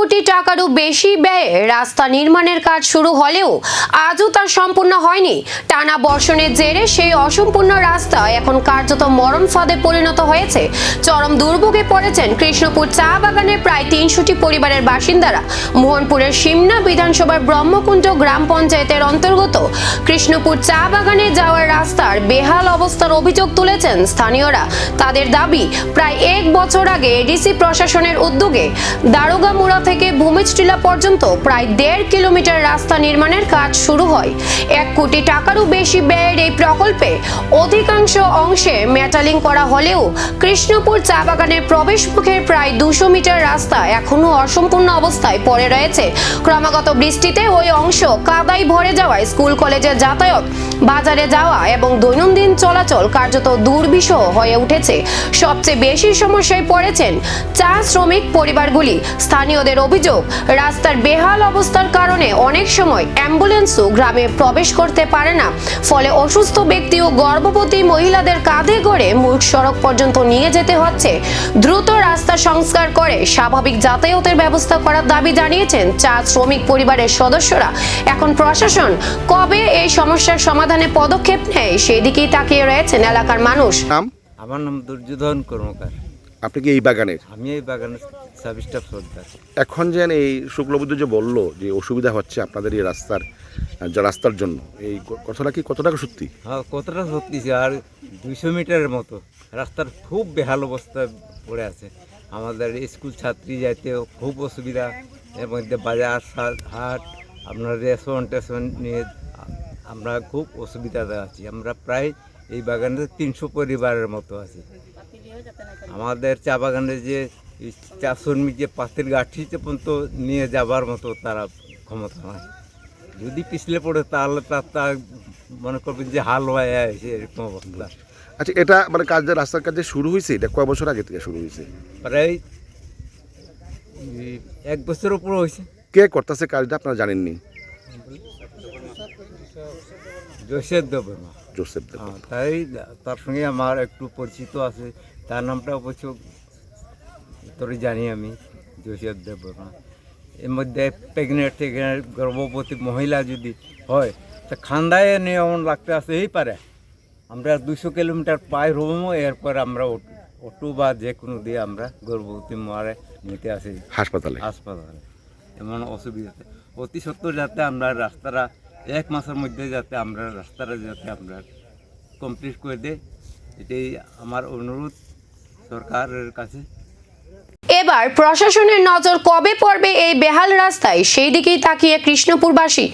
কোটি টাকারও বেশি ব্যয়ে রাস্তা নির্মাণের কাজ শুরু হলেও আজও তা সম্পূর্ণ হয়নি। টানা বর্ষণের জেরে সেই অসম্পূর্ণ রাস্তা এখন কার্যত মরণ ফাঁদে পরিণত হয়েছে। চরম দুর্ভোগে পড়েছেন কৃষ্ণপুর চা বাগানের প্রায় ৩০০টি পরিবারের বাসিন্দারা। মোহনপুরের সিমনা বিধানসভার ব্রহ্মকুণ্ড গ্রাম পঞ্চায়েতের অন্তর্গত কৃষ্ণপুর চা বাগানে যাওয়ার রাস্তার বেহাল অবস্থার অভিযোগ তুলেছেন স্থানীয়রা। তাদের দাবি, প্রায় ১ বছর আগে এডিসি প্রশাসনের উদ্যোগে দারোগামুড়া থেকে ভূমিষ্টিলা পর্যন্ত প্রায় ১.৫ কিলোমিটার রাস্তা নির্মাণের কাজ শুরু হয়। ১ কোটি টাকারও বেশি ব্যয়ের এই প্রকল্পে অধিকাংশ অংশে মেটালিং করা হলেও কৃষ্ণপুর চা বাগানের প্রবেশ মুখের প্রায় ২০০ মিটার রাস্তা এখনো অসম্পূর্ণ অবস্থায় পড়ে রয়েছে। ক্রমাগত বৃষ্টিতে ওই অংশ কাদায় ভরে যাওয়ায় স্কুল কলেজে যাতায়াত, বাজারে যাওয়া এবং দৈনন্দিন চলাচল কার্যত দুর্বিষহ হয়ে উঠেছে। সবচেয়ে বেশি সমস্যায় পড়েছেন চা শ্রমিক পরিবারগুলি। স্থানীয়দের অভিযোগ, রাস্তার বেহাল অবস্থার কারণে অনেক সময় অ্যাম্বুলেন্সও গ্রামে প্রবেশ করতে পারে না। ফলে অসুস্থ ব্যক্তি ও গর্ভবতী মহিলাদের কাঁধে করে মূল সড়ক পর্যন্ত নিয়ে যেতে হচ্ছে। দ্রুত রাস্তা সংস্কার করে স্বাভাবিক যাতায়াতের ব্যবস্থা করার দাবি জানিয়েছেন চা শ্রমিক পরিবারের সদস্যরা। এখন প্রশাসন কবে এই সমস্যার সমাধানে পদক্ষেপ নেয় সেদিকেই তাকিয়ে রয়েছেন এলাকার মানুষ। আমার নাম দুর্যোধন কর্মকার। আপনি কি এই বাগানের? আমি এই বাগানের সাব স্টাফ সর্দার। এখন যেন এই শুক্লবুদ্ধ যে বললো যে অসুবিধা হচ্ছে আপনাদের এই রাস্তার জন্য, এই কথাটা কি কত টাকা সত্যি? হ্যাঁ, কতটা সত্যি। আর ২০০ মিটারের মতো রাস্তার খুব বেহাল অবস্থায় পড়ে আছে। আমাদের স্কুল ছাত্রী যাইতেও খুব অসুবিধা। এর মধ্যে বাজার হাট, আপনার রেশন টেশন নিয়ে আমরা খুব অসুবিধাতে আছি। আমরা প্রায় এই বাগানে ৩০০ পরিবারের মতো আছি। আমাদের চা বাগানের যে চা শ্রমিক যে পাতের গাঠিতে পর্যন্ত নিয়ে যাবার মতো তারা ক্ষমতা নয়। যদি পিছলে পড়ে তাহলে তার মনে করবেন যে হাল হয়ে আছে, এরকম অবস্থা। আচ্ছা, এটা মানে রাস্তার কাজ যে শুরু হয়েছে, এটা কয় বছর আগে থেকে শুরু হয়েছে? প্রায় ১ বছর উপর হয়েছে। কে করতেছে কাজটা আপনারা জানেননি? জোসেফ দেববর্মা। জোসেফ দেববর্মা। তাই তার সঙ্গে আমার একটু পরিচিত আছে। তার নামটা অবশ্য তোরে জানি আমি, জোসেফ দেববর্মা। এর মধ্যে প্রেগনেন্ট গর্ভবতী মহিলা যদি হয় তা খান্দায় নিয়ে এমন লাগতে আসতেই পারে। আমরা ২০০ কিলোমিটার পায়ে রবো, এরপর আমরা অটো বা যে কোনো দিয়ে আমরা গর্ভবতী মারে নিতে আসি হাসপাতালে। এমন অসুবিধাতে অতি সত্ত্বর যাতে আমরা রাস্তাটা ১ মাসের মধ্যে যাতে আমরা কমপ্লিট করে দেয়, এটাই আমার অনুরোধ সরকারের কাছে। এবার প্রশাসনের নজর কবে পড়বে এই বেহাল রাস্তায় সেই দিকেই তাকিয়ে কৃষ্ণপুরবাসী।